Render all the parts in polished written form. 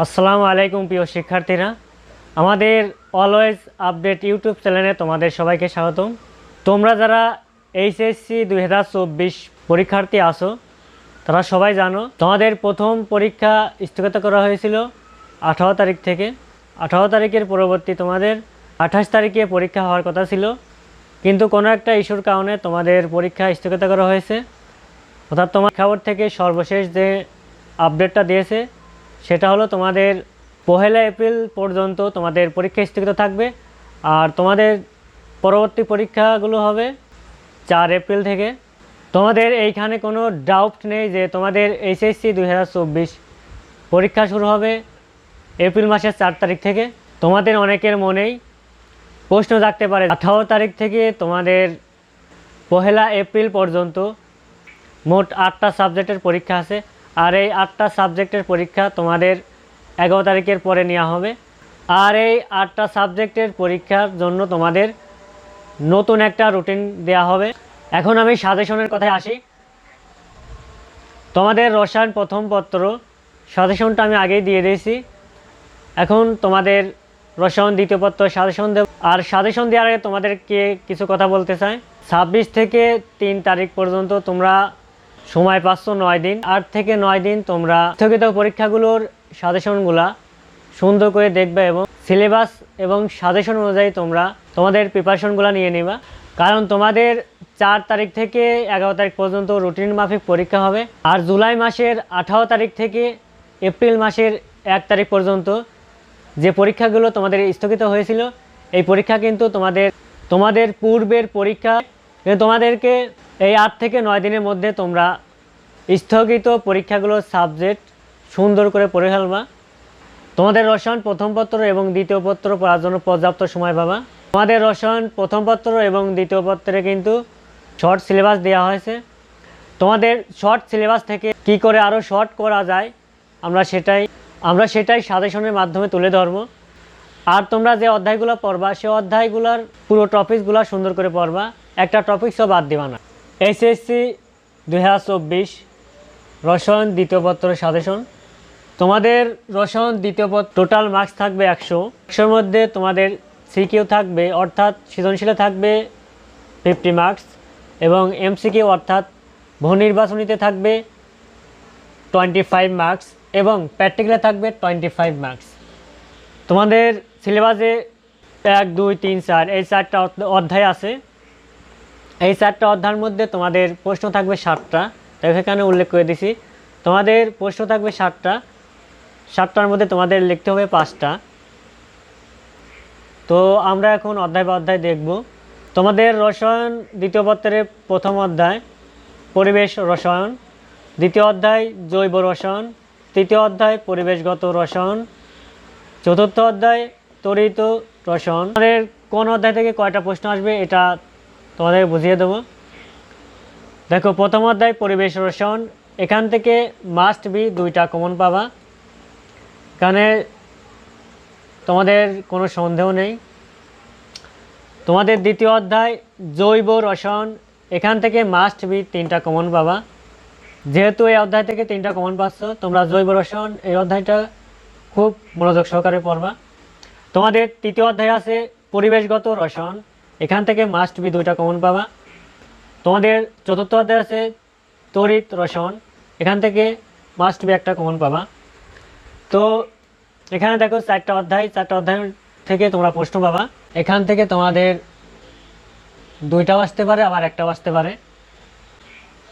আসসালামু আলাইকুম প্রিয় শিক্ষার্থীরা, আমাদের অলওয়েজ আপডেট ইউটিউব চ্যানেলে তোমাদের সবাইকে স্বাগতম। তোমরা যারা এইচএসসি 2024 পরীক্ষার্থী আসো তারা সবাই জানো তোমাদের প্রথম পরীক্ষা স্থগিত করা হয়েছিল 18 তারিখ থেকে। 18 তারিখের পরবর্তী তোমাদের 28 তারিখে পরীক্ষা হওয়ার কথা ছিল, কিন্তু কোনো একটা ইস্যুর কারণে তোমাদের পরীক্ষা স্থগিত করা হয়েছে। অর্থাৎ তোমার খবর থেকে সর্বশেষ যে আপডেটটা দিয়েছে সেটা হলো তোমাদের 1 এপ্রিল পর্যন্ত তোমাদের পরীক্ষা স্থগিত থাকবে, আর তোমাদের পরবর্তী পরীক্ষাগুলো হবে 4 এপ্রিল থেকে। তোমাদের এইখানে কোনো ডাউট নেই যে তোমাদের এইচএসসি 2024 পরীক্ষা শুরু হবে এপ্রিল মাসের 4 তারিখ থেকে। তোমাদের অনেকের মনেই প্রশ্ন জাগতে পারে 18 তারিখ থেকে তোমাদের 1 এপ্রিল পর্যন্ত মোট 8টা সাবজেক্টের পরীক্ষা আছে, আর এই 8টা সাবজেক্টের পরীক্ষা তোমাদের 11 তারিখের পরে নেওয়া হবে। আর এই 8টা সাবজেক্টের পরীক্ষার জন্য তোমাদের নতুন একটা রুটিন দেওয়া হবে। এখন আমি সাজেশনের কথায় আসি। তোমাদের রসায়ন প্রথম পত্র সাজেশনটা আমি আগেই দিয়ে দিয়েছি। এখন তোমাদের রসায়ন দ্বিতীয় পত্র সাজেশন দেব। আর সাজেশন দেওয়ার আগে তোমাদেরকে কিছু কথা বলতে চাই। 26 থেকে 3 তারিখ পর্যন্ত তোমরা সময় পাচ্ছ 9 দিন। 8 থেকে 9 দিন তোমরা স্থগিত পরীক্ষাগুলোর সাজেশনগুলা সুন্দর করে দেখবে এবং সিলেবাস এবং সাজেশন অনুযায়ী তোমরা তোমাদের প্রিপারেশনগুলো নিয়ে নিবা। কারণ তোমাদের 4 তারিখ থেকে 11 তারিখ পর্যন্ত রুটিন মাফিক পরীক্ষা হবে। আর জুলাই মাসের 18 তারিখ থেকে এপ্রিল মাসের 1 তারিখ পর্যন্ত যে পরীক্ষাগুলো তোমাদের স্থগিত হয়েছিল, এই পরীক্ষা কিন্তু তোমাদের পূর্বের পরীক্ষা। তোমাদেরকে এই 8 থেকে 9 দিনের মধ্যে তোমরা স্থগিত পরীক্ষাগুলোর সাবজেক্ট সুন্দর করে পড়ে ফেলবা। তোমাদের রসায়ন প্রথম পত্র এবং দ্বিতীয় পত্র পড়ার জন্য পর্যাপ্ত সময় পাবা। তোমাদের রসায়ন প্রথম পত্র এবং দ্বিতীয় পত্রে কিন্তু শর্ট সিলেবাস দেওয়া হয়েছে। তোমাদের শর্ট সিলেবাস থেকে কি করে আরও শর্ট করা যায় আমরা সেটাই সাজেশনের মাধ্যমে তুলে ধরবো। আর তোমরা যে অধ্যায়গুলো পড়বা সেই অধ্যায়গুলোর পুরো টপিকসগুলো সুন্দর করে পড়বা, একটা টপিকসও বাদ দিবা না। এইচএসসি 2024 রসায়ন দ্বিতীয় পত্রের সাজেশন। তোমাদের রসায়ন দ্বিতীয় পত্র টোটাল মার্কস থাকবে 100-এর মধ্যে তোমাদের সিকিউ থাকবে, অর্থাৎ সৃজনশীলে থাকবে 50 মার্কস এবং এমসিকিউ অর্থাৎ বহু নির্বাচনীতে থাকবে 25 মার্কস এবং প্র্যাকটিক্যালে থাকবে 25 মার্কস। তোমাদের সিলেবাসে 1, 2, 3, 4 এই 4টা অধ্যায় আছে। এই 4টা অধ্যায়ের মধ্যে তোমাদের প্রশ্ন থাকবে 7টা, তাই এখানে উল্লেখ করে দিছি। তোমাদের প্রশ্ন থাকবে 7টার মধ্যে তোমাদের লিখতে হবে 5টা। তো আমরা এখন অধ্যায় বা অধ্যায় দেখব। তোমাদের রসায়ন দ্বিতীয় পত্রের প্রথম অধ্যায় পরিবেশ রসায়ন, দ্বিতীয় অধ্যায় জৈব রসায়ন, তৃতীয় অধ্যায় পরিবেশগত রসায়ন, চতুর্থ অধ্যায় তড়িৎ রসায়ন। তোমাদের কোন অধ্যায় থেকে কয়টা প্রশ্ন আসবে এটা তোমাদের বুঝিয়ে দেবো। দেখো, প্রথম অধ্যায় পরিবেশ রসায়ন, এখান থেকে মাস্ট বি 2টা কমন পাবা, এখানে তোমাদের কোনো সন্দেহ নেই। তোমাদের দ্বিতীয় অধ্যায় জৈব রসায়ন, এখান থেকে মাস্ট বি 3টা কমন পাবা। যেহেতু এই অধ্যায় থেকে 3টা কমন পাচ্ছ, তোমরা জৈব রসায়ন এই অধ্যায়টা খুব মনোযোগ সহকারে পড়বা। তোমাদের তৃতীয় অধ্যায় আছে পরিবেশগত রসায়ন, এখান থেকে মাস্ট বি 2টা কমন পাবা। তোমাদের চতুর্থ অধ্যায় আছে তড়িৎ রসায়ন, এখান থেকে মাস্ট বি 1টা কমন পাবা। তো এখানে দেখো 4টা অধ্যায় থেকে তোমরা প্রশ্ন পাবা। এখান থেকে তোমাদের 2টাও আসতে পারে, আবার 1টাও আসতে পারে।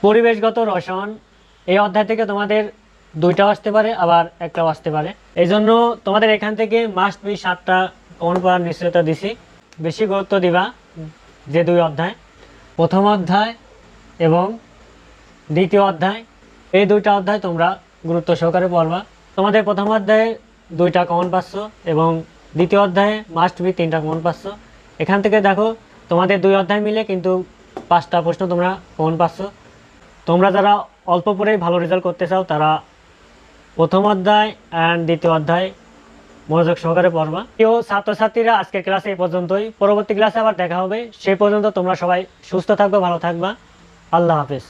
পরিবেশগত রসায়ন এই অধ্যায় থেকে তোমাদের 2টাও আসতে পারে, আবার 1টাও আসতে পারে। এই জন্য তোমাদের এখান থেকে মাস্ট বি 7টা কমন পাওয়ার নিশ্চয়তা দিছি। বেশি গুরুত্ব দিবা যে 2 অধ্যায়, প্রথম অধ্যায় এবং দ্বিতীয় অধ্যায়, এই 2টা অধ্যায় তোমরা গুরুত্ব সহকারে পড়বা। তোমাদের প্রথম অধ্যায়ে 2টা কমন পাচ্ছ এবং দ্বিতীয় অধ্যায়ে মাস্ট বি 3টা কমন পাচ্ছ। এখান থেকে দেখো তোমাদের 2 অধ্যায় মিলে কিন্তু 5টা প্রশ্ন তোমরা কমন পাচ্ছ। তোমরা যারা অল্প পড়েই ভালো রেজাল্ট করতে চাও তারা প্রথম অধ্যায় অ্যান্ড দ্বিতীয় অধ্যায় মনোযোগ সহকারে পড়বা। কেউ ছাত্রছাত্রীরা আজকের ক্লাসে এই পর্যন্তই, পরবর্তী ক্লাসে আবার দেখা হবে। সেই পর্যন্ত তোমরা সবাই সুস্থ থাকবে, ভালো থাকবা। আল্লাহ হাফেজ।